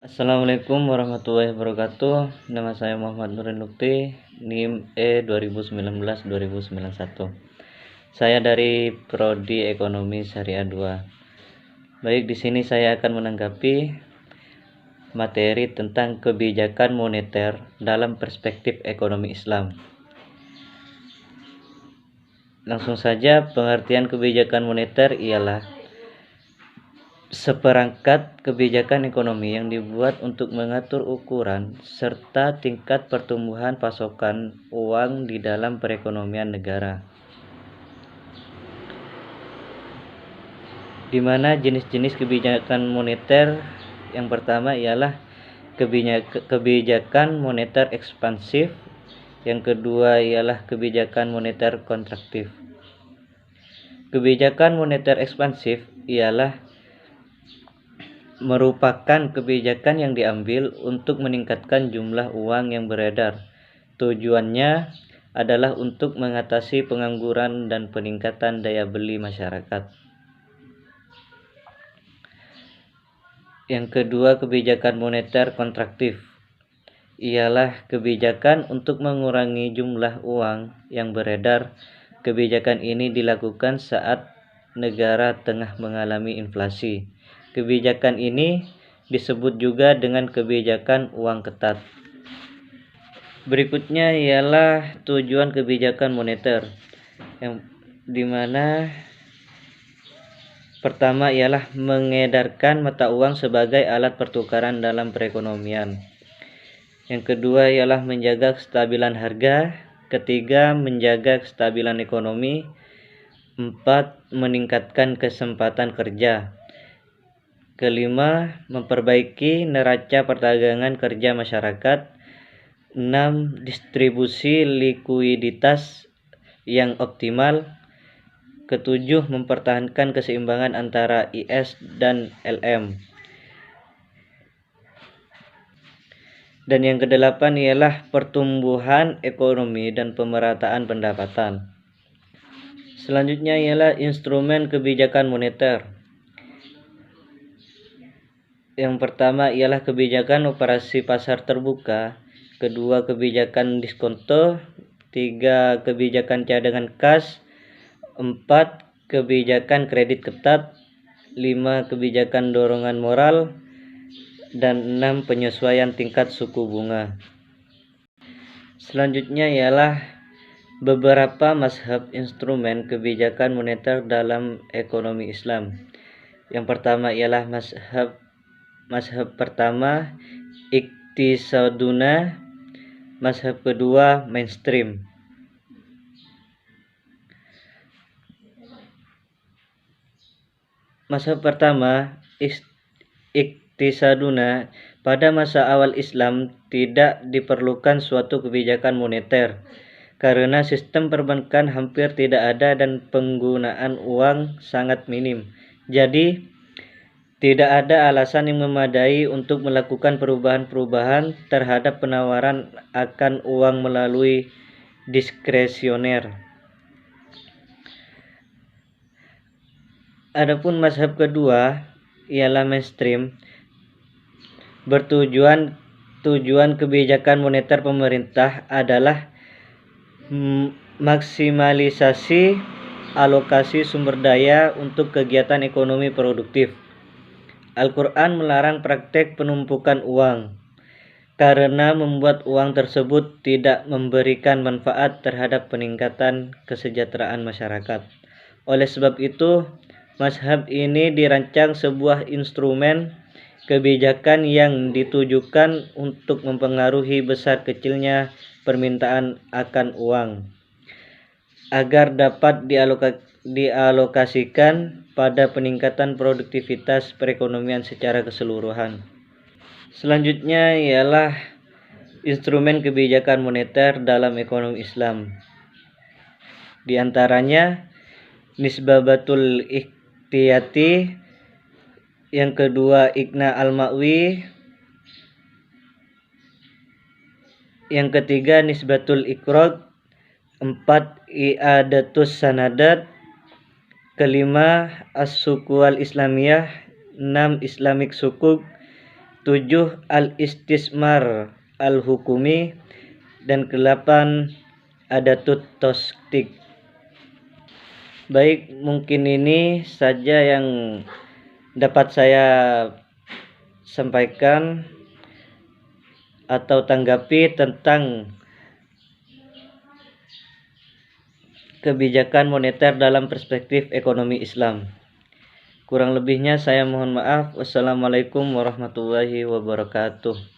Assalamualaikum warahmatullahi wabarakatuh. Nama saya Muhammad Nurin Lukti, NIM E2019-2091. Saya dari Prodi Ekonomi Syariah 2. Baik, di sini saya akan menanggapi materi tentang kebijakan moneter dalam perspektif ekonomi Islam. Langsung saja, pengertian kebijakan moneter ialah seperangkat kebijakan ekonomi yang dibuat untuk mengatur ukuran serta tingkat pertumbuhan pasokan uang di dalam perekonomian negara, di mana jenis-jenis kebijakan moneter yang pertama ialah kebijakan moneter ekspansif, yang kedua ialah kebijakan moneter kontraktif. Kebijakan moneter ekspansif ialah merupakan kebijakan yang diambil untuk meningkatkan jumlah uang yang beredar. Tujuannya adalah untuk mengatasi pengangguran dan peningkatan daya beli masyarakat. Yang kedua, kebijakan moneter kontraktif ialah kebijakan untuk mengurangi jumlah uang yang beredar. Kebijakan ini dilakukan saat negara tengah mengalami inflasi. Kebijakan ini disebut juga dengan kebijakan uang ketat. Berikutnya ialah tujuan kebijakan moneter, yang dimana pertama ialah mengedarkan mata uang sebagai alat pertukaran dalam perekonomian. Yang kedua ialah menjaga kestabilan harga. Ketiga, menjaga kestabilan ekonomi. 4, meningkatkan kesempatan kerja. Kelima, memperbaiki neraca perdagangan kerja masyarakat. 6, distribusi likuiditas yang optimal. Ketujuh, mempertahankan keseimbangan antara IS dan LM. Dan yang kedelapan ialah pertumbuhan ekonomi dan pemerataan pendapatan. Selanjutnya ialah instrumen kebijakan moneter. Yang pertama ialah kebijakan operasi pasar terbuka. Kedua, kebijakan diskonto. 3, kebijakan cadangan kas. 4, kebijakan kredit ketat. 5, kebijakan dorongan moral. Dan 6, penyesuaian tingkat suku bunga. Selanjutnya ialah beberapa mazhab instrumen kebijakan moneter dalam ekonomi Islam. Yang pertama ialah mazhab pertama iktisaduna, mazhab kedua mainstream. Mazhab pertama iktisaduna, pada masa awal Islam tidak diperlukan suatu kebijakan moneter karena sistem perbankan hampir tidak ada dan penggunaan uang sangat minim. Jadi tidak ada alasan yang memadai untuk melakukan perubahan-perubahan terhadap penawaran akan uang melalui diskresioner. Adapun mazhab kedua ialah mainstream. Tujuan kebijakan moneter pemerintah adalah maksimalisasi alokasi sumber daya untuk kegiatan ekonomi produktif. Al-Quran melarang praktek penumpukan uang karena membuat uang tersebut tidak memberikan manfaat terhadap peningkatan kesejahteraan masyarakat. Oleh sebab itu, mazhab ini dirancang sebuah instrumen kebijakan yang ditujukan untuk mempengaruhi besar kecilnya permintaan akan uang agar dapat dialokasikan pada peningkatan produktivitas perekonomian secara keseluruhan. Selanjutnya ialah instrumen kebijakan moneter dalam ekonomi Islam. Di antaranya nisbatul ihtiyati, yang kedua Iqna al-Ma'wi, yang ketiga nisbatul ikrad, 4, i'adatus sanadat, kelima as-suku al-islamiyah, 6, Islamic sukuk, 7. Al-istismar al-hukumi, dan ke-8 adatut tasdik. Baik, mungkin ini saja yang dapat saya sampaikan atau tanggapi tentang kebijakan moneter dalam perspektif ekonomi Islam. Kurang lebihnya saya mohon maaf. Wassalamualaikum warahmatullahi wabarakatuh.